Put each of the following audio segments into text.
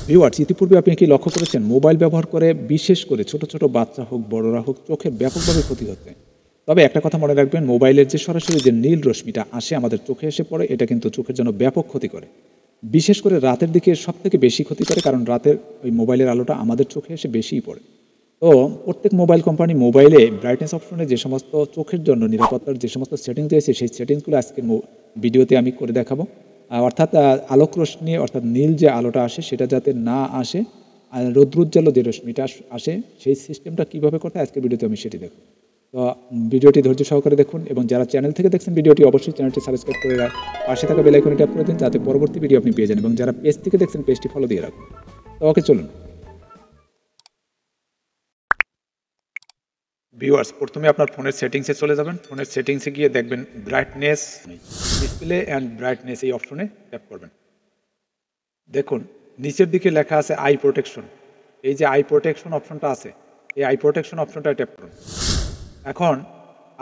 Viewers, ইতিপূর্বে আপনি কি লক্ষ্য করেছেন মোবাইল ব্যবহার করে বিশেষ করে ছোট, ছোট বাচ্চা হোক, বড়রা হোক চোখের ব্যাপকভাবে ক্ষতি হচ্ছে। তবে একটা কথা মনে রাখবেন, মোবাইলের যে সরাসরি যে নীল রশ্মিটা আসে আমাদের চোখে এসে পড়ে, এটা কিন্তু চোখের জন্য ব্যাপক ক্ষতি করে। বিশেষ করে রাতের দিকে সবথেকে বেশি ক্ষতি করে, কারণ রাতের ওই মোবাইলের আলোটা আমাদের চোখে এসে বেশিই পড়ে। তো প্রত্যেক মোবাইল কোম্পানি মোবাইলে ব্রাইটনেস অপশনে যে সমস্ত চোখের জন্য নিরাপত্তার যে সমস্ত সেটিংস দিয়েছে, সেই সেটিংসগুলো আজকের ভিডিওতে আমি করে দেখাবো। অর্থাৎ আলোক রশ্মি অর্থাৎ নীল যে আলোটা আসে সেটা যাতে না আসে, আর রৌদ্রোজ্জ্বল যে রশ্মিটা আসে সেই সিস্টেমটা কীভাবে করতে হয় আজকের ভিডিওতে আমি সেটি দেখব। তো ভিডিওটি ধৈর্য সহকারে দেখুন, এবং যারা চ্যানেল থেকে দেখছেন ভিডিওটি অবশ্যই চ্যানেলটি সাবস্ক্রাইব করে পাশে থাকা বেল আইকনে ট্যাপ করে দিন, যাতে পরবর্তী ভিডিও আপনি পেয়ে যান, এবং যারা পেজ থেকে দেখছেন পেজটি ফলো দিয়ে রাখুন। তো ওকে, চলুন। ভিউয়ার্স, প্রথমে আপনার ফোনের সেটিংসে চলে যাবেন। ফোনের সেটিংসে গিয়ে দেখবেন ব্রাইটনেস, ডিসপ্লে অ্যান্ড ব্রাইটনেস এই অপশনে ট্যাপ করবেন। দেখুন নিচের দিকে লেখা আছে আই প্রোটেকশন। এই যে আই প্রোটেকশন অপশনটা আছে, এই আই প্রোটেকশন অপশনটা ট্যাপ করুন। এখন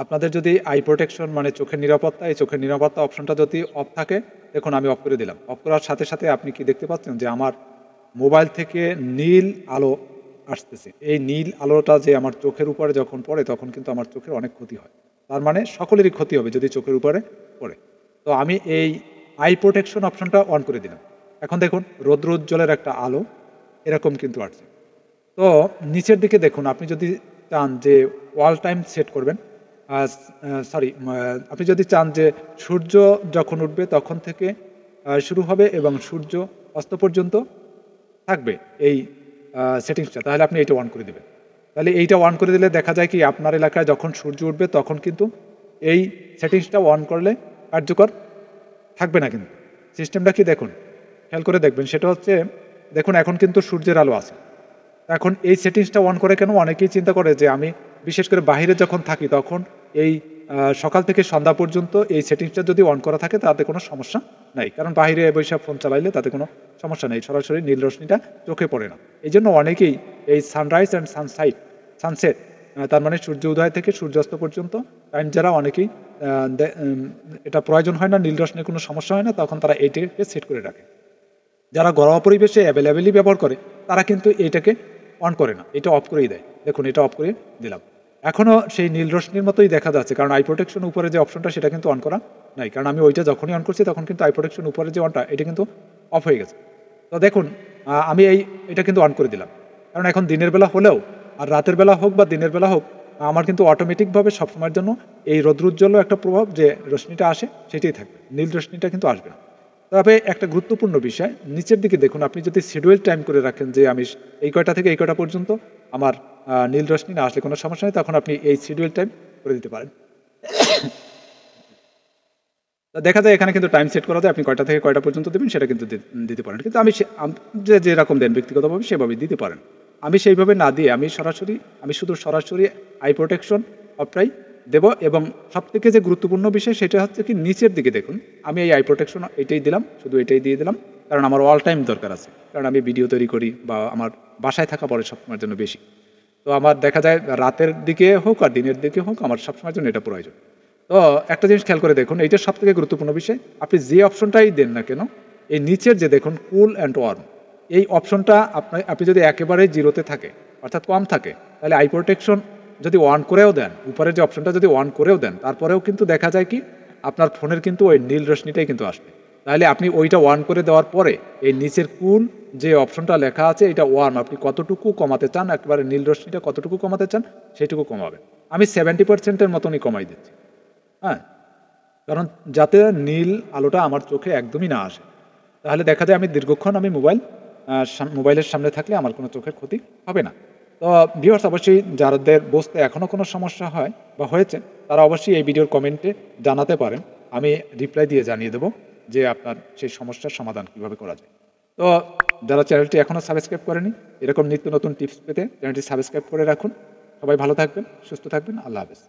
আপনাদের যদি আই প্রোটেকশন মানে চোখের নিরাপত্তা, এই চোখের নিরাপত্তা অপশনটা যদি অফ থাকে, দেখুন আমি অফ করে দিলাম। অফ করার সাথে সাথে আপনি কি দেখতে পাচ্ছেন যে আমার মোবাইল থেকে নীল আলো আসতেছে। এই নীল আলোটা যে আমার চোখের উপরে যখন পড়ে তখন কিন্তু আমার চোখের অনেক ক্ষতি হয়। তার মানে সকলেরই ক্ষতি হবে যদি চোখের উপরে পড়ে। তো আমি এই আই প্রোটেকশন অপশনটা অন করে দিলাম। এখন দেখুন রৌদ্রোজ্জ্বলের একটা আলো এরকম কিন্তু আসছে। তো নিচের দিকে দেখুন, আপনি যদি চান যে ওয়াল টাইম সেট করবেন, আপনি যদি চান যে সূর্য যখন উঠবে তখন থেকে শুরু হবে এবং সূর্য অস্ত পর্যন্ত থাকবে এই সেটিংসটা, তাহলে আপনি এইটা অন করে দেবেন। তাহলে এইটা অন করে দিলে দেখা যায় কি আপনার এলাকায় যখন সূর্য উঠবে তখন কিন্তু এই সেটিংসটা অন করলে কার্যকর থাকবে না। কিন্তু সিস্টেমটা কি দেখুন, খেয়াল করে দেখবেন, সেটা হচ্ছে দেখুন এখন কিন্তু সূর্যের আলো আছে। এখন এই সেটিংসটা অন করে কেন, অনেকেই চিন্তা করে যে আমি বিশেষ করে বাইরে যখন থাকি তখন এই সকাল থেকে সন্ধ্যা পর্যন্ত এই সেটিংসটা যদি অন করা থাকে তাতে কোনো সমস্যা নাই, কারণ বাইরে বৈশা ফোন চালাইলে তাতে কোনো সমস্যা নেই, সরাসরি নীল রশ্মিটা চোখে পড়ে না। এই জন্য অনেকেই এই সানরাইজ অ্যান্ড সানসেট, তার মানে সূর্য উদয় থেকে সূর্যাস্ত পর্যন্ত টাইম যারা অনেকেই এটা প্রয়োজন হয় না, নীল রশ্মির কোনো সমস্যা হয় না, তখন তারা এইটাকে সেট করে রাখে। যারা ঘরোয়া পরিবেশে অ্যাভেলেবেলই ব্যবহার করে তারা কিন্তু এইটাকে অন করে না, এটা অফ করেই দেয়। দেখুন এটা অফ করে দিলাম। এখনও সেই নীল রশ্মির মতোই দেখা যাচ্ছে, কারণ আই প্রোটেকশন উপরে যে অপশনটা সেটা কিন্তু অন করা নাই, কারণ আমি ওইটা যখনই অন করছি তখন কিন্তু আই প্রোটেকশন উপরে যে অনটা এটা কিন্তু অফ হয়ে গেছে। তো দেখুন আমি এটা কিন্তু অন করে দিলাম, কারণ এখন দিনের বেলা হলেও আর রাতের বেলা হোক বা দিনের বেলা হোক আমার কিন্তু অটোমেটিকভাবে সবসময়ের জন্য এই রৌদ্রোজ্জ্বল একটা প্রভাব যে রশ্মিটা আসে সেটাই থাকবে, নীল রশ্মিটা কিন্তু আসবে না। তবে একটা গুরুত্বপূর্ণ বিষয়, নিচের দিকে দেখুন, আপনি যদি শিডিউল টাইম করে রাখেন যে আমি এই কয়টা থেকে এই কয়টা পর্যন্ত আমার নীল রশ্মি না আসলে কোনো সমস্যা নেই, তখন আপনি এই শিডিউল টাইম করে দিতে পারেন। দেখা যায় এখানে কিন্তু টাইম সেট করা যায়, আপনি কয়টা থেকে কয়টা পর্যন্ত দেবেন সেটা কিন্তু দিতে পারেন, কিন্তু আমি যেরকম দেন ব্যক্তিগতভাবে সেভাবে দিতে পারেন। আমি সেইভাবে না দিয়ে আমি শুধু সরাসরি আই প্রোটেকশন অফটাই দেব। এবং সবথেকে যে গুরুত্বপূর্ণ বিষয় সেটা হচ্ছে কি, নিচের দিকে দেখুন, আমি এই আই প্রোটেকশন এটাই দিলাম, শুধু এটাই দিয়ে দিলাম, কারণ আমার অল টাইম দরকার আছে, কারণ আমি ভিডিও তৈরি করি বা আমার বাসায় থাকা পরে সবসময়ের জন্য বেশি। তো আমার দেখা যায় রাতের দিকে হোক আর দিনের দিকে হোক আমার সবসময়ের জন্য এটা প্রয়োজন। তো একটা জিনিস খেয়াল করে দেখুন, এইটা সবথেকে গুরুত্বপূর্ণ বিষয়, আপনি যে অপশনটাই দেন না কেন, এই নিচের যে দেখুন কুল অ্যান্ড ওয়ার্ম, এই অপশনটা আপনি যদি একেবারে জিরোতে থাকে অর্থাৎ কম থাকে, তাহলে আই প্রোটেকশন যদি অন করেও দেন, উপরের যে অপশনটা যদি অন করেও দেন, তারপরেও কিন্তু দেখা যায় কি আপনার ফোনের কিন্তু ওই নীল রশ্মিটাই কিন্তু আসবে। তাহলে আপনি ওইটা অন করে দেওয়ার পরে এই নিচের কুল যে অপশনটা লেখা আছে এটা ওয়ার্ম, আপনি কতটুকু কমাতে চান, একেবারে নীল রশ্মিটা কতটুকু কমাতে চান সেইটুকু কমাবেন। আমি 70%-এর মতনই কমাই দিচ্ছি। হ্যাঁ, কারণ যাতে নীল আলোটা আমার চোখে একদমই না আসে, তাহলে দেখা যায় আমি দীর্ঘক্ষণ আমি মোবাইলের সামনে থাকলে আমার কোনো চোখের ক্ষতি হবে না। তো ভিউয়ার্স, অবশ্যই যাদের বুঝতে এখনও কোনো সমস্যা হয় বা হয়েছে তারা অবশ্যই এই ভিডিওর কমেন্টে জানাতে পারেন, আমি রিপ্লাই দিয়ে জানিয়ে দেবো যে আপনার সেই সমস্যার সমাধান কীভাবে করা যায়। তো যারা চ্যানেলটি এখনও সাবস্ক্রাইব করেনি, এরকম নিত্য নতুন টিপস পেতে চ্যানেলটি সাবস্ক্রাইব করে রাখুন। সবাই ভালো থাকবেন, সুস্থ থাকবেন, আল্লাহ হাফেজ।